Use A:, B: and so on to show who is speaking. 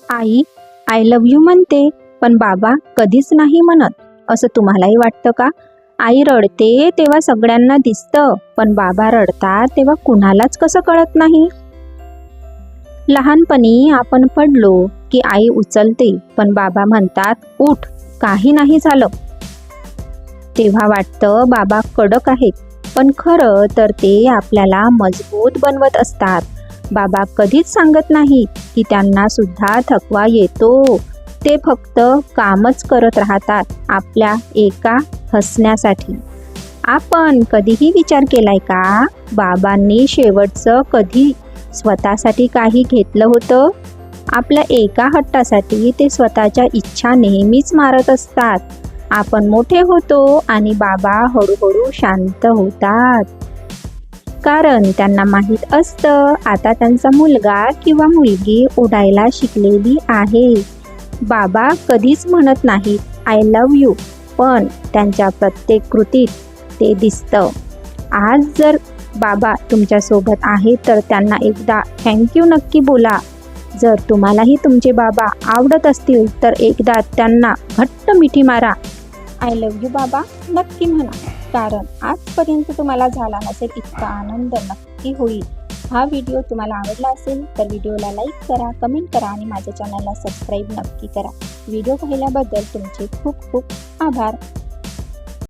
A: I I love you म्हणते, पण बाबा कधीच नाही म्हणत. असं तुम्हालाही वाटतं का? आई रडते तेव्हा सगळ्यांना दिसतं, पण बाबा रडतात तेव्हा कुणालाच कसं कळत नाही. लहानपणी आपण पडलो की आई उचलते, पण बाबा म्हणतात उठ, काही नाही झालं. तेव्हा वाटतं बाबा कडक आहेत, पण खरं तर ते आपल्याला मजबूत बनवत असतात. बाबा कधीच सांगत नाहीत की त्यांना सुद्धा थकवा येतो. ते फक्त कामच करत राहतात आपल्या एका हसण्यासाठी. आपण कधीही विचार केलाय का, बाबांनी शेवटचं कधी स्वतःसाठी काही घेतलं होतं? आपल्या एका हट्टासाठी ते स्वतःच्या इच्छा नेहमीच मारत असतात. आपण मोठे होतो आणि बाबा हळूहळू शांत होतात, कारण त्यांना माहीत असतं आता त्यांचा मुलगा किंवा मुलगी ओढायला शिकलेली आहे. बाबा कधीच म्हणत नाहीत आय लव्ह यू, पण त्यांच्या प्रत्येक कृतीत ते दिसतं. आज जर बाबा तुमच्यासोबत आहेत तर त्यांना एकदा थँक्यू नक्की बोला. जर तुम्हालाही तुमचे बाबा आवडत असतील तर एकदा त्यांना घट्ट मिठी मारा. आय लव्ह यू बाबा नक्की म्हणा, कारण आजपर्यंत तुम्हाला झाला नसेल इतका आनंद नक्की होईल. हा व्हिडिओ तुम्हाला आवडला असेल तर व्हिडिओला लाईक करा, कमेंट करा आणि माझ्या चॅनलला सबस्क्राईब नक्की करा. व्हिडिओ पाहिल्याबद्दल तुमचे खूप खूप आभार.